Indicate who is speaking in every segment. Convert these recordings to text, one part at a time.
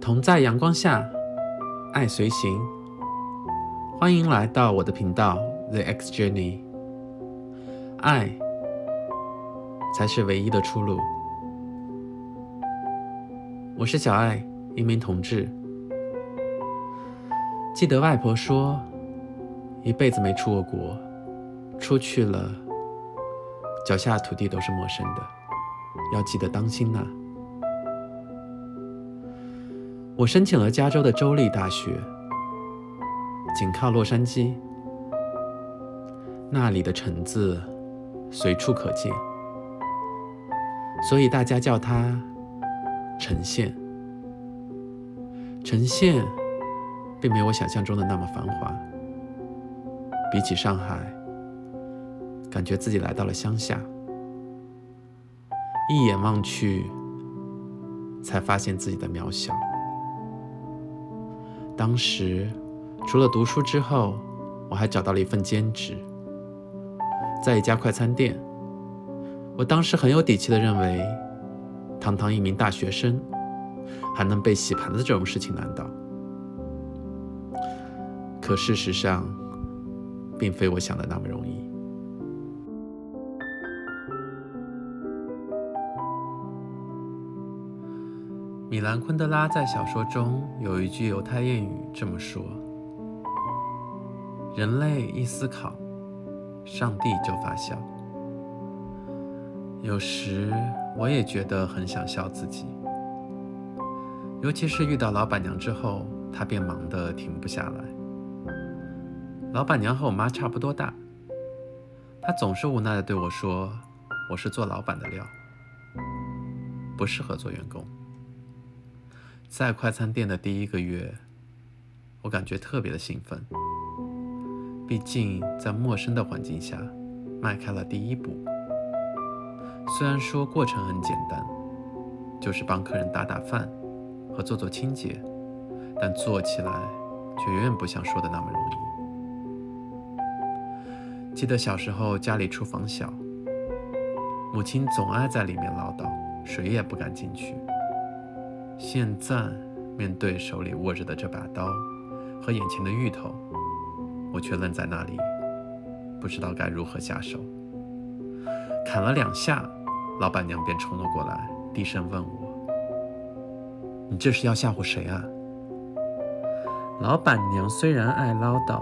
Speaker 1: 同在阳光下，爱随行。欢迎来到我的频道 The X Journey。爱才是唯一的出路。我是小爱，一名同志。记得外婆说，一辈子没出过国，出去了，脚下土地都是陌生的，要记得当心呐。我申请了加州的州立大学，紧靠洛杉矶，那里的橙子随处可见，所以大家叫它橙县。橙县并没有我想象中的那么繁华，比起上海，感觉自己来到了乡下。一眼望去，才发现自己的渺小。当时除了读书之后，我还找到了一份兼职，在一家快餐店。我当时很有底气地认为，堂堂一名大学生，还能被洗盘子这种事情难倒。可事实上，并非我想的那么容易。米兰昆德拉在小说中有一句犹太谚语这么说：人类一思考，上帝就发笑。有时我也觉得很想笑自己，尤其是遇到老板娘之后，她便忙得停不下来。老板娘和我妈差不多大，她总是无奈地对我说，我是做老板的料，不适合做员工。在快餐店的第1个月，我感觉特别的兴奋，毕竟在陌生的环境下迈开了第一步。虽然说过程很简单，就是帮客人打打饭和做做清洁，但做起来却远远不像说的那么容易。记得小时候家里厨房小，母亲总爱在里面唠叨，谁也不敢进去。现在面对手里握着的这把刀和眼前的芋头，我却愣在那里，不知道该如何下手。砍了2下，老板娘便冲了过来，低声问我：你这是要吓唬谁啊？老板娘虽然爱唠叨，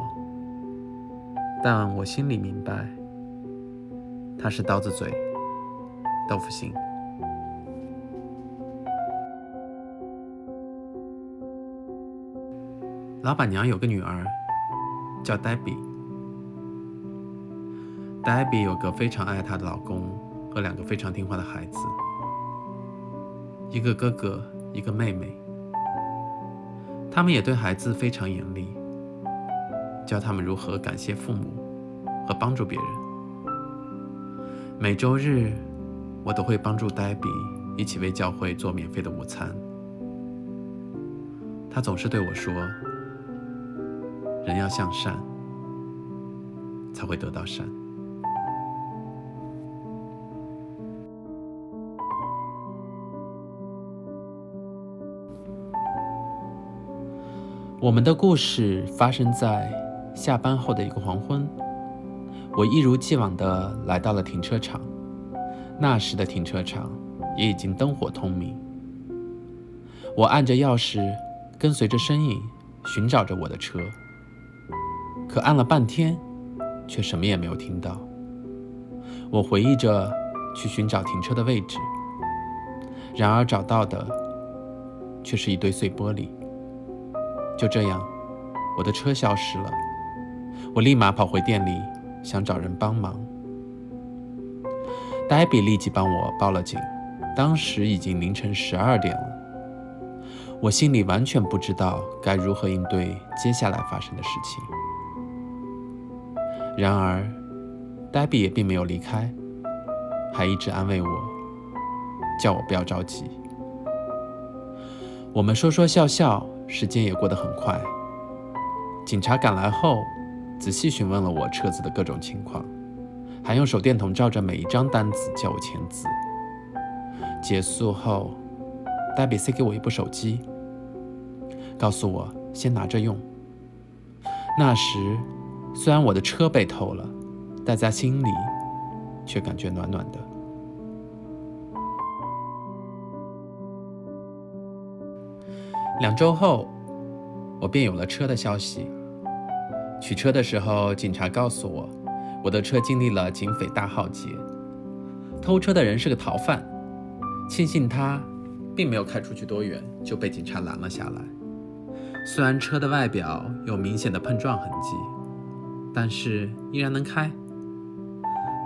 Speaker 1: 但我心里明白，她是刀子嘴豆腐心。老板娘有个女儿叫黛比，黛比有个非常爱她的老公和2个非常听话的孩子，一个哥哥，一个妹妹。他们也对孩子非常严厉，教他们如何感谢父母和帮助别人。每周日，我都会帮助黛比一起为教会做免费的午餐。她总是对我说，人要向善，才会得到善。我们的故事发生在下班后的一个黄昏，我一如既往地来到了停车场。那时的停车场也已经灯火通明。我按着钥匙，跟随着身影寻找着我的车，可按了半天，却什么也没有听到。我回忆着去寻找停车的位置，然而找到的却是一堆碎玻璃。就这样，我的车消失了。我立马跑回店里，想找人帮忙。黛比立即帮我报了警，当时已经凌晨12点了。我心里完全不知道该如何应对接下来发生的事情。然而，黛比也并没有离开，还一直安慰我，叫我不要着急。我们说说笑笑，时间也过得很快。警察赶来后，仔细询问了我车子的各种情况，还用手电筒照着每一张单子叫我签字。结束后，黛比塞给我一部手机，告诉我先拿着用。那时虽然我的车被偷了，但在心里却感觉暖暖的。2周后，我便有了车的消息。取车的时候，警察告诉我，我的车经历了警匪大浩劫，偷车的人是个逃犯，庆幸他并没有开出去多远就被警察拦了下来。虽然车的外表有明显的碰撞痕迹，但是依然能开。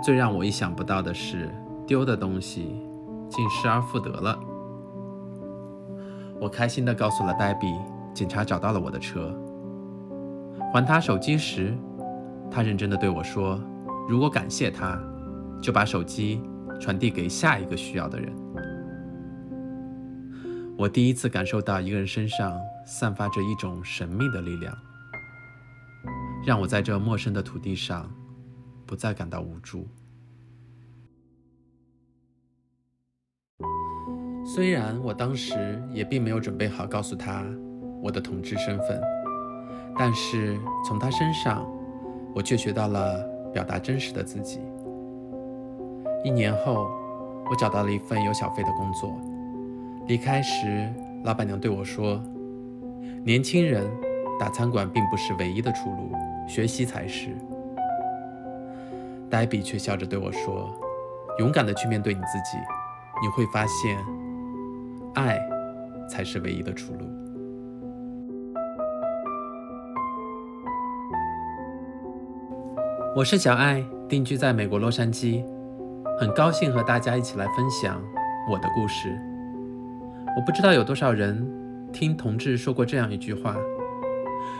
Speaker 1: 最让我意想不到的是，丢的东西竟失而复得了。我开心地告诉了黛比，警察找到了我的车。还他手机时，他认真地对我说，如果感谢他，就把手机传递给下一个需要的人。我第一次感受到一个人身上散发着一种神秘的力量，让我在这陌生的土地上不再感到无助。虽然我当时也并没有准备好告诉他我的同志身份，但是从他身上，我却学到了表达真实的自己。1年后，我找到了一份有小费的工作。离开时，老板娘对我说，年轻人打餐馆并不是唯一的出路，学习才是。黛比却笑着对我说，勇敢地去面对你自己，你会发现爱才是唯一的出路。我是小爱，定居在美国洛杉矶，很高兴和大家一起来分享我的故事。我不知道有多少人听同志说过这样一句话，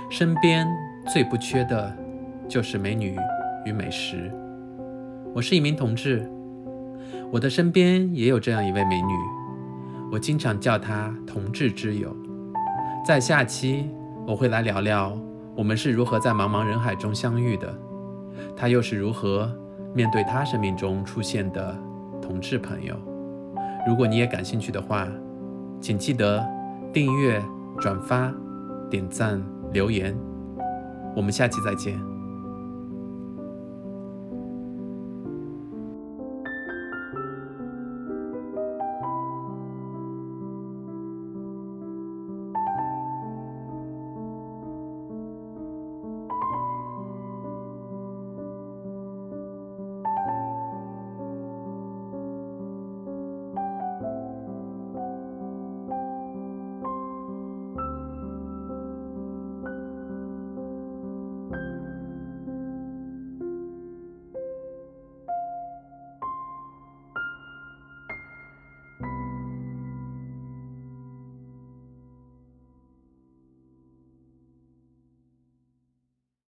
Speaker 1: 身边最不缺的就是美女与美食。我是一名同志，我的身边也有这样一位美女，我经常叫她同志之友。在下期我会来聊聊我们是如何在茫茫人海中相遇的，她又是如何面对她生命中出现的同志朋友。如果你也感兴趣的话，请记得订阅、转发、点赞、留言。我们下期再见。